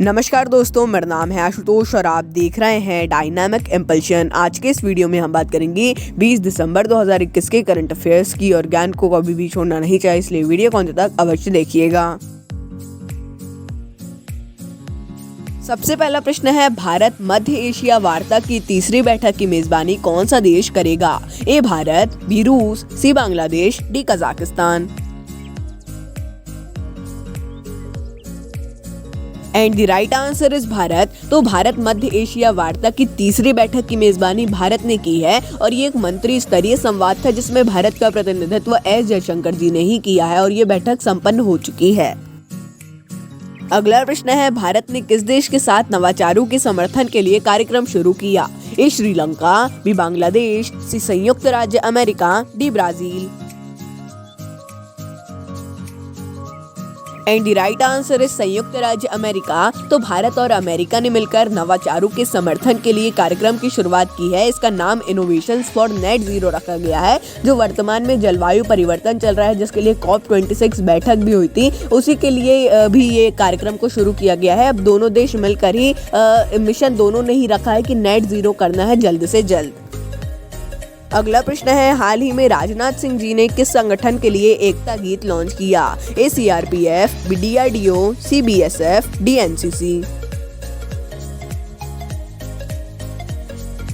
नमस्कार दोस्तों, मेरा नाम है आशुतोष और आप देख रहे हैं डायनामिक इम्पल्शन। आज के इस वीडियो में हम बात करेंगे 20 दिसंबर 2021 के करंट अफेयर्स की और ज्ञान को कभी भी छोड़ना नहीं चाहिए, इसलिए वीडियो को अंत तक अवश्य देखिएगा। सबसे पहला प्रश्न है, भारत मध्य एशिया वार्ता की तीसरी बैठक की मेजबानी कौन सा देश करेगा? ए भारत, बी रूस, C Bangladesh, D Kazakhstan. And the right answer is Bharat. तो भारत मध्य एशिया वार्ता की तीसरी बैठक की मेजबानी भारत ने की है और ये एक मंत्री स्तरीय संवाद था जिसमें भारत का प्रतिनिधित्व एस जयशंकर जी ने ही किया है और ये बैठक संपन्न हो चुकी है। अगला प्रश्न है, भारत ने किस देश के साथ नवाचारों के समर्थन के लिए कार्यक्रम शुरू किया? ए श्रीलंका, बी बांग्लादेश, सी संयुक्त राज्य America, D Brazil. And the right answer is संयुक्त राज्य अमेरिका। तो भारत और अमेरिका ने मिलकर नवाचारों के समर्थन के लिए कार्यक्रम की शुरुआत की है। इसका नाम इनोवेशंस फॉर नेट जीरो रखा गया है, जो वर्तमान में जलवायु परिवर्तन चल रहा है जिसके लिए COP26 बैठक भी हुई थी, उसी के लिए भी ये कार्यक्रम को शुरू किया गया है। अब दोनों देश मिलकर ही मिशन दोनों ने ही रखा है कि नेट जीरो करना है जल्द से जल्द। अगला प्रश्न है, हाल ही में राजनाथ सिंह जी ने किस संगठन के लिए एकता गीत लॉन्च किया? A CRPF, B DRDO, C BSF, D NCC।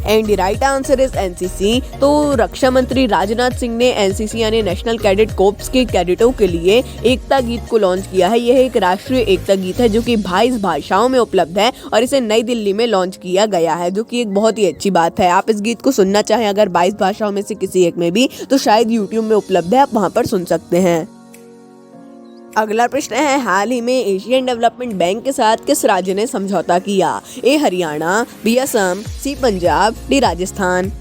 And the right answer is NCC। तो रक्षा मंत्री राजनाथ सिंह ने NCC यानी नेशनल कैडेट कोर्प्स के कैडेटों के लिए एकता गीत को लॉन्च किया है। यह एक राष्ट्रीय एकता गीत है जो कि 22 भाषाओं में उपलब्ध है और इसे नई दिल्ली में लॉन्च किया गया है, जो कि एक बहुत ही अच्छी बात है। आप इस गीत को सुनना चाहें अगर 22 भाषाओं में से किसी एक में भी, तो शायद YouTube में उपलब्ध है, आप वहां पर सुन सकते हैं। अगला प्रश्न है, हाल ही में एशियन डेवलपमेंट बैंक के साथ किस राज्य ने समझौता किया? A Haryana, B Assam, C Punjab, D Rajasthan.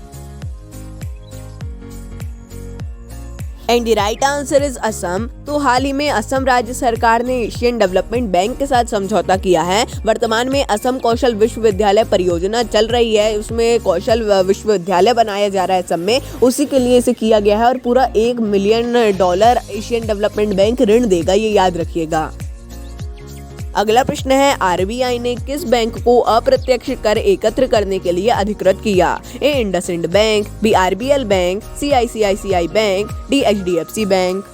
And the right answer is Assam. तो हाल ही में असम राज्य सरकार ने एशियन डेवलपमेंट बैंक के साथ समझौता किया है। वर्तमान में असम कौशल विश्वविद्यालय परियोजना चल रही है, उसमें कौशल विश्वविद्यालय बनाया जा रहा है असम में, उसी के लिए इसे किया गया है और पूरा $1 मिलियन एशियन डेवलपमेंट बैंक ऋण देगा, ये याद रखिएगा। अगला प्रश्न है, RBI ने किस बैंक को अप्रत्यक्ष कर एकत्र करने के लिए अधिकृत किया? A IndusInd bank, B RBL bank, C ICICI bank, D HDFC bank.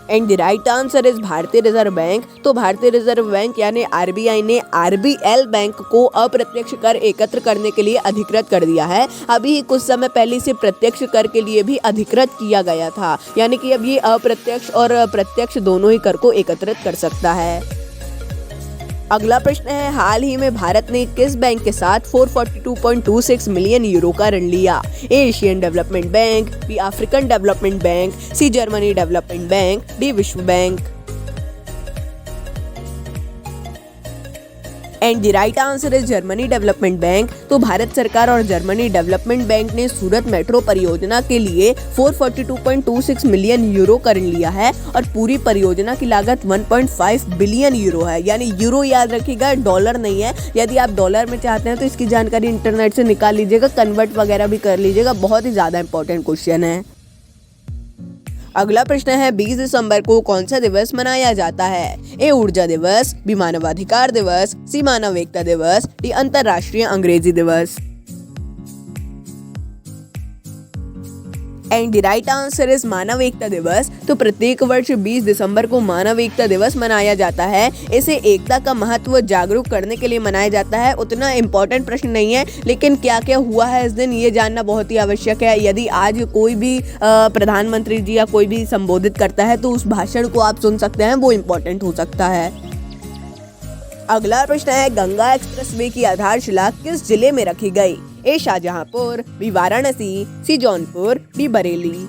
And the right answer is Bharatiya reserve bank. तो भारतीय रिजर्व बैंक यानी RBI ने RBL बैंक को अप्रत्यक्ष कर एकत्र करने के लिए अधिकृत कर दिया है। अभी कुछ समय पहले से प्रत्यक्ष कर के लिए भी अधिकृत किया गया था, यानी कि अब ये अप्रत्यक्ष और प्रत्यक्ष दोनों ही कर को एकत्रित कर सकता है। अगला प्रश्न है, हाल ही में भारत ने किस बैंक के साथ 442.26 मिलियन यूरो का ऋण लिया? A Asian development bank, B African development bank, C Germany development bank, D विश्व bank. And the right answer is Germany development bank. तो भारत सरकार और जर्मनी डेवलपमेंट बैंक ने सूरत मेट्रो परियोजना के लिए 442.26 मिलियन यूरो का ऋण लिया है और पूरी परियोजना की लागत 1.5 बिलियन यूरो है, यानी यूरो याद रखिएगा, डॉलर नहीं है। यदि आप डॉलर में चाहते हैं तो इसकी जानकारी इंटरनेट से निकाल लीजिएगा, कन्वर्ट वगैरह भी कर लीजिएगा, बहुत ही ज्यादा इंपॉर्टेंट क्वेश्चन है। अगला प्रश्न है, 20 दिसंबर को कौन सा दिवस मनाया जाता है? ए ऊर्जा दिवस, बी मानवाधिकार दिवस, सी मानव एकता दिवस, डी अंतर्राष्ट्रीय अंग्रेजी दिवस। And the right answer is मानव एकता दिवस। तो प्रत्येक वर्ष 20 दिसंबर को मानव एकता दिवस मनाया जाता है। इसे एकता का महत्व जागरूक करने के लिए मनाया जाता है। उतना इम्पोर्टेंट प्रश्न नहीं है, लेकिन क्या क्या हुआ है इस दिन ये जानना बहुत ही आवश्यक है। यदि आज कोई भी प्रधानमंत्री जी या कोई भी संबोधित करता है तो उस भाषण को आप सुन सकते हैं, वो इम्पोर्टेंट हो सकता है। अगला प्रश्न है, गंगा एक्सप्रेसवे की आधारशिला किस जिले में रखी गई? A Shahjahanpur, B Varanasi, C Jaunpur, D Bareilly.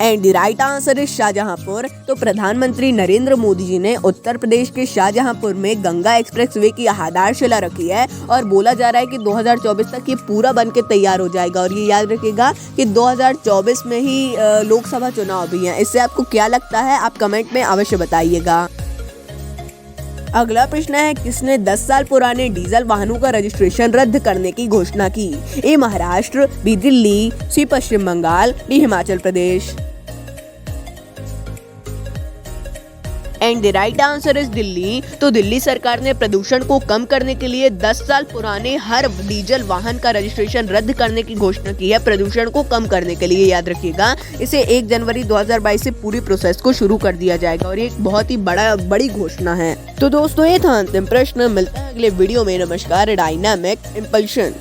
And the right answer is Shahjahanpur. तो प्रधानमंत्री नरेंद्र मोदी जी ने उत्तर प्रदेश के शाहजहांपुर में गंगा एक्सप्रेसवे की आधारशिला रखी है और बोला जा रहा है कि 2024 तक ये पूरा बन के तैयार हो जाएगा। और ये याद रखिएगा कि 2024 में ही लोकसभा चुनाव भी हैं। इससे आपको क्या लगता है, आप कमेंट में अवश्य बताइएगा। अगला प्रश्न है, किसने 10 साल पुराने डीजल वाहनों का रजिस्ट्रेशन रद्द करने की घोषणा की? A Maharashtra, B Delhi, C Paschim Bengal, D Himachal Pradesh. And the right answer is Delhi. तो दिल्ली सरकार ने प्रदूषण को कम करने के लिए 10 साल पुराने हर डीजल वाहन का रजिस्ट्रेशन रद्द करने की घोषणा की है, प्रदूषण को कम करने के लिए। याद रखिएगा, इसे 1 जनवरी 2022 से पूरी प्रोसेस को शुरू कर दिया जाएगा और ये एक बहुत ही बड़ी घोषणा है। तो दोस्तों, ये था अंतिम प्रश्न। मिलता है अगले वीडियो में। नमस्कार। Dynamic impulsion.